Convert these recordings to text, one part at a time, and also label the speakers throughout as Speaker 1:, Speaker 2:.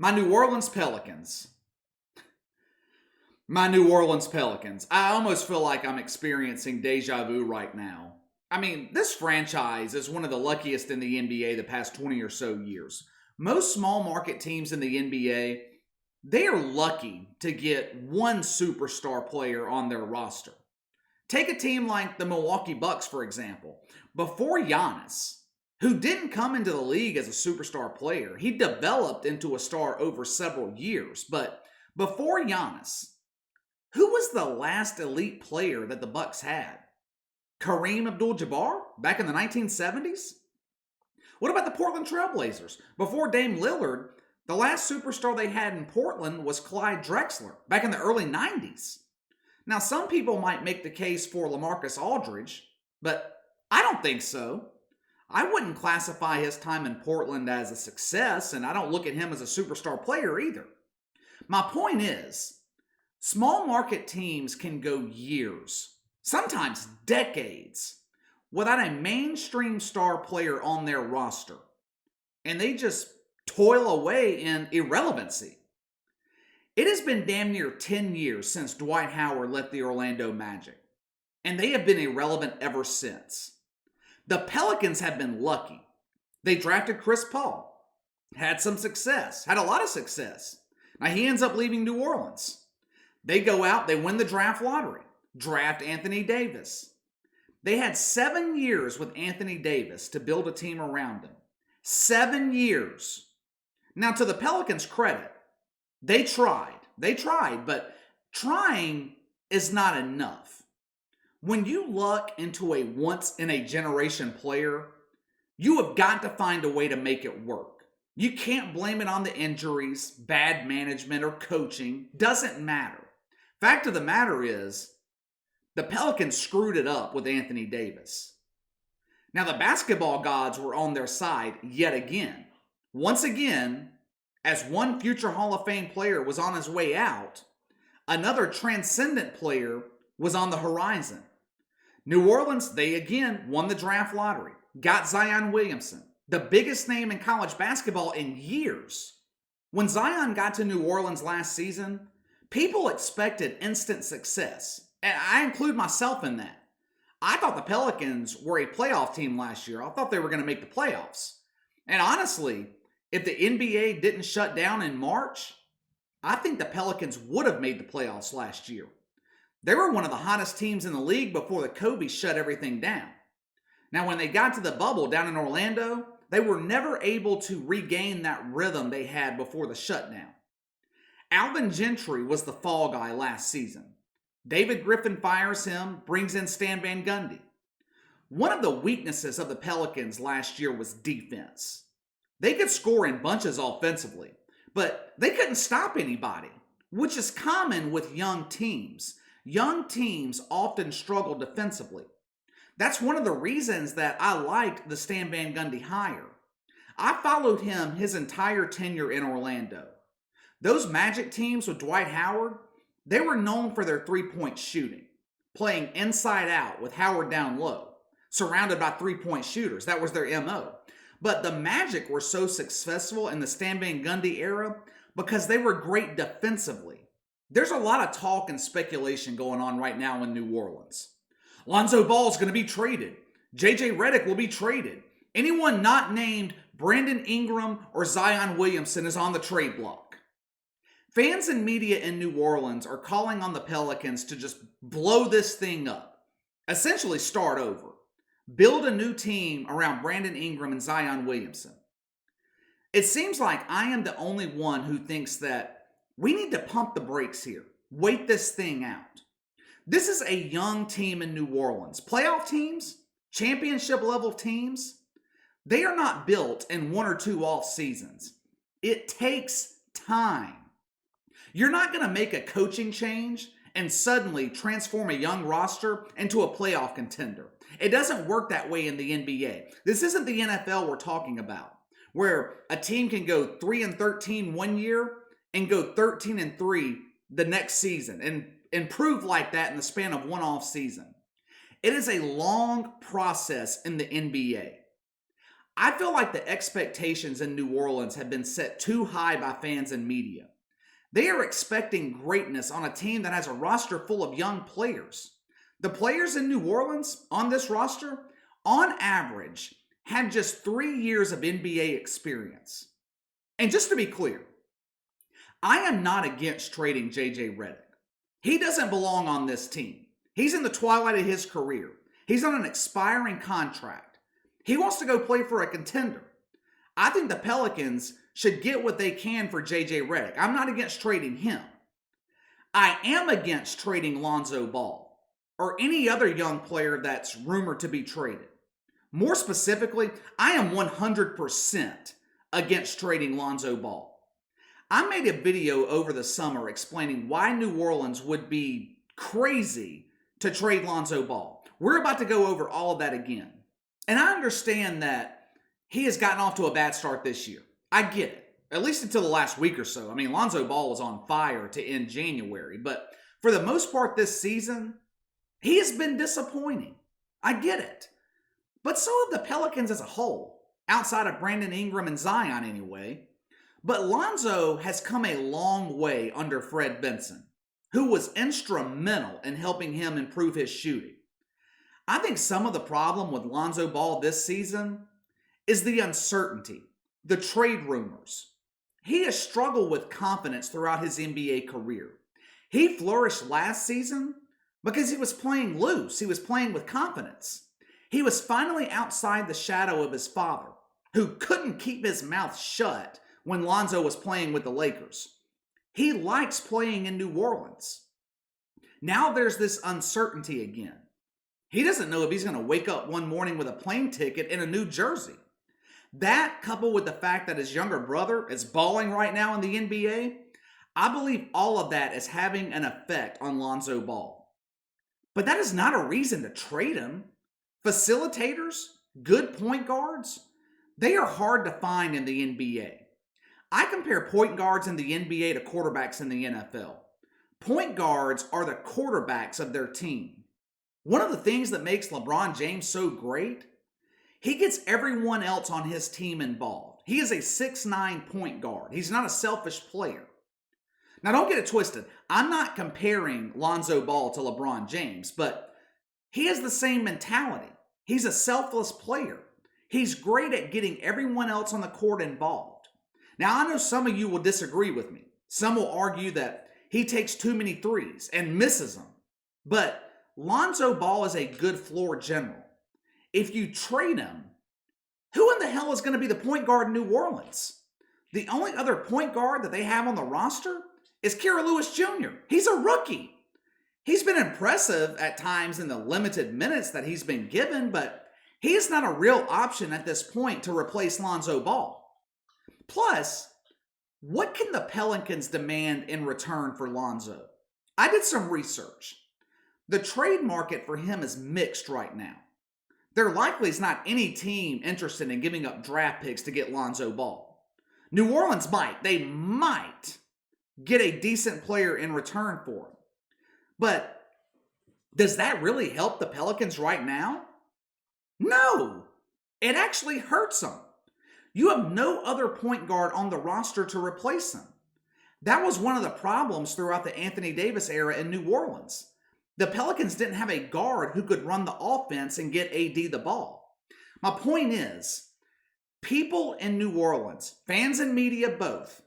Speaker 1: My New Orleans Pelicans. My New Orleans Pelicans. I almost feel like I'm experiencing deja vu right now. I mean, this franchise is one of the luckiest in the NBA the past 20 or so years. Most small market teams in the NBA, they are lucky to get one superstar player on their roster. Take a team like the Milwaukee Bucks, for example. Before Giannis, who didn't come into the league as a superstar player, he developed into a star over several years. But before Giannis, who was the last elite player that the Bucks had? Kareem Abdul-Jabbar back in the 1970s? What about the Portland Trailblazers? Before Dame Lillard, the last superstar they had in Portland was Clyde Drexler back in the early 90s. Now, some people might make the case for LaMarcus Aldridge, but I don't think so. I wouldn't classify his time in Portland as a success, and I don't look at him as a superstar player either. My point is, small market teams can go years, sometimes decades, without a mainstream star player on their roster. And they just toil away in irrelevancy. It has been damn near 10 years since Dwight Howard left the Orlando Magic, and they have been irrelevant ever since. The Pelicans have been lucky. They drafted Chris Paul, had some success, had a lot of success. Now he ends up leaving New Orleans. They go out, they win the draft lottery, draft Anthony Davis. They had 7 years with Anthony Davis to build a team around him. 7 years. Now, to the Pelicans' credit, they tried, but trying is not enough. When you luck into a once-in-a-generation player, you have got to find a way to make it work. You can't blame it on the injuries, bad management, or coaching. Doesn't matter. Fact of the matter is, the Pelicans screwed it up with Anthony Davis. Now, the basketball gods were on their side yet again. Once again, as one future Hall of Fame player was on his way out, another transcendent player was on the horizon. New Orleans, they again won the draft lottery, got Zion Williamson, the biggest name in college basketball in years. When Zion got to New Orleans last season, people expected instant success, and I include myself in that. I thought the Pelicans were a playoff team last year. I thought they were going to make the playoffs. And honestly, if the NBA didn't shut down in March, I think the Pelicans would have made the playoffs last year. They were one of the hottest teams in the league before the Kobe shut everything down. Now, when they got to the bubble down in Orlando, they were never able to regain that rhythm they had before the shutdown. Alvin Gentry was the fall guy last season. David Griffin fires him, brings in Stan Van Gundy. One of the weaknesses of the Pelicans last year was defense. They could score in bunches offensively, but they couldn't stop anybody, which is common with young teams. Young teams often struggle defensively. That's one of the reasons that I liked the Stan Van Gundy hire. I followed him his entire tenure in Orlando. Those Magic teams with Dwight Howard, they were known for their three-point shooting, playing inside out with Howard down low, surrounded by three-point shooters. That was their MO. But the Magic were so successful in the Stan Van Gundy era because they were great defensively. There's a lot of talk and speculation going on right now in New Orleans. Lonzo Ball is going to be traded. JJ Redick will be traded. Anyone not named Brandon Ingram or Zion Williamson is on the trade block. Fans and media in New Orleans are calling on the Pelicans to just blow this thing up. Essentially start over. Build a new team around Brandon Ingram and Zion Williamson. It seems like I am the only one who thinks that we need to pump the brakes here. Wait this thing out. This is a young team in New Orleans. Playoff teams, championship level teams, they are not built in 1 or 2 off seasons. It takes time. You're not going to make a coaching change and suddenly transform a young roster into a playoff contender. It doesn't work that way in the NBA. This isn't the NFL we're talking about, where a team can go 3-13 one year and go 13-3 the next season and improve like that in the span of one off season. It is a long process in the NBA. I feel like the expectations in New Orleans have been set too high by fans and media. They are expecting greatness on a team that has a roster full of young players. The players in New Orleans on this roster, on average, had just 3 years of NBA experience. And just to be clear, I am not against trading JJ Redick. He doesn't belong on this team. He's in the twilight of his career. He's on an expiring contract. He wants to go play for a contender. I think the Pelicans should get what they can for JJ Redick. I'm not against trading him. I am against trading Lonzo Ball or any other young player that's rumored to be traded. More specifically, I am 100% against trading Lonzo Ball. I made a video over the summer explaining why New Orleans would be crazy to trade Lonzo Ball. We're about to go over all of that again. And I understand that he has gotten off to a bad start this year. I get it. At least until the last week or so. I mean, Lonzo Ball was on fire to end January. But for the most part this season, he has been disappointing. I get it. But so have the Pelicans as a whole, outside of Brandon Ingram and Zion anyway. But Lonzo has come a long way under Fred Benson, who was instrumental in helping him improve his shooting. I think some of the problem with Lonzo Ball this season is the uncertainty, the trade rumors. He has struggled with confidence throughout his NBA career. He flourished last season because he was playing loose. He was playing with confidence. He was finally outside the shadow of his father, who couldn't keep his mouth shut when Lonzo was playing with the Lakers. He likes playing in New Orleans. Now there's this uncertainty again. He doesn't know if he's going to wake up one morning with a plane ticket in a new jersey. That, coupled with the fact that his younger brother is balling right now in the NBA, I believe all of that is having an effect on Lonzo Ball. But that is not a reason to trade him. Facilitators, good point guards, they are hard to find in the NBA. I compare point guards in the NBA to quarterbacks in the NFL. Point guards are the quarterbacks of their team. One of the things that makes LeBron James so great, he gets everyone else on his team involved. He is a 6'9" point guard. He's not a selfish player. Now don't get it twisted. I'm not comparing Lonzo Ball to LeBron James, but he has the same mentality. He's a selfless player. He's great at getting everyone else on the court involved. Now I know some of you will disagree with me. Some will argue that he takes too many threes and misses them. But Lonzo Ball is a good floor general. If you trade him, who in the hell is going to be the point guard in New Orleans? The only other point guard that they have on the roster is Kira Lewis Jr. He's a rookie. He's been impressive at times in the limited minutes that he's been given, but he is not a real option at this point to replace Lonzo Ball. Plus, what can the Pelicans demand in return for Lonzo? I did some research. The trade market for him is mixed right now. There likely is not any team interested in giving up draft picks to get Lonzo Ball. New Orleans might. They might get a decent player in return for him. But does that really help the Pelicans right now? No. It actually hurts them. You have no other point guard on the roster to replace him. That was one of the problems throughout the Anthony Davis era in New Orleans. The Pelicans didn't have a guard who could run the offense and get AD the ball. My point is, people in New Orleans, fans and media both,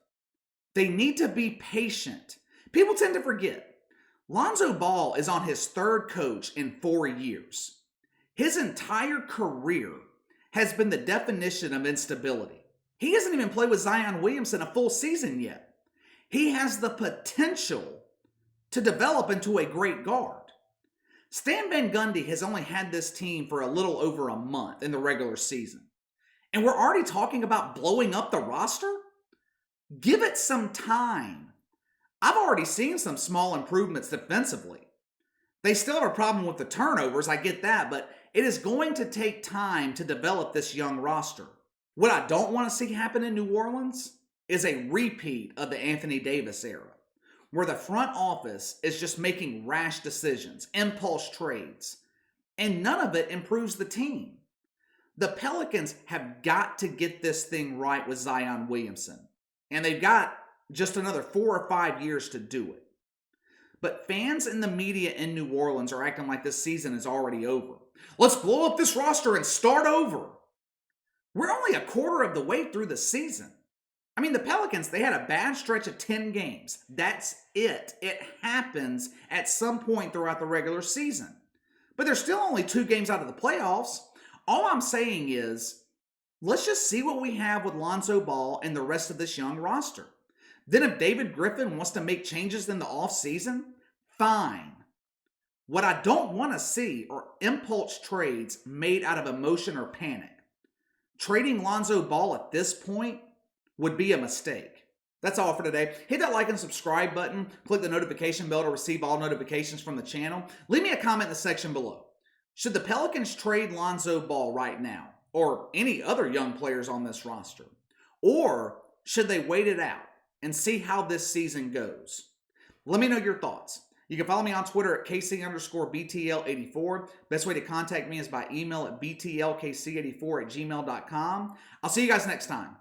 Speaker 1: they need to be patient. People tend to forget. Lonzo Ball is on his third coach in 4 years. His entire career has been the definition of instability. He hasn't even played with Zion Williamson a full season yet. He has the potential to develop into a great guard. Stan Van Gundy has only had this team for a little over a month in the regular season. And we're already talking about blowing up the roster? Give it some time. I've already seen some small improvements defensively. They still have a problem with the turnovers, I get that, but it is going to take time to develop this young roster. What I don't want to see happen in New Orleans is a repeat of the Anthony Davis era, where the front office is just making rash decisions, impulse trades, and none of it improves the team. The Pelicans have got to get this thing right with Zion Williamson. And they've got just another 4 or 5 years to do it. But fans and the media in New Orleans are acting like this season is already over. Let's blow up this roster and start over. We're only a quarter of the way through the season. I mean, the Pelicans, they had a bad stretch of 10 games. That's it. It happens at some point throughout the regular season. But they're still only 2 games out of the playoffs. All I'm saying is, let's just see what we have with Lonzo Ball and the rest of this young roster. Then if David Griffin wants to make changes in the offseason, fine. What I don't want to see are impulse trades made out of emotion or panic. Trading Lonzo Ball at this point would be a mistake. That's all for today. Hit that like and subscribe button. Click the notification bell to receive all notifications from the channel. Leave me a comment in the section below. Should the Pelicans trade Lonzo Ball right now, or any other young players on this roster? Or should they wait it out and see how this season goes? Let me know your thoughts. You can follow me on Twitter at KC_BTL84. Best way to contact me is by email at btlkc84@gmail.com. I'll see you guys next time.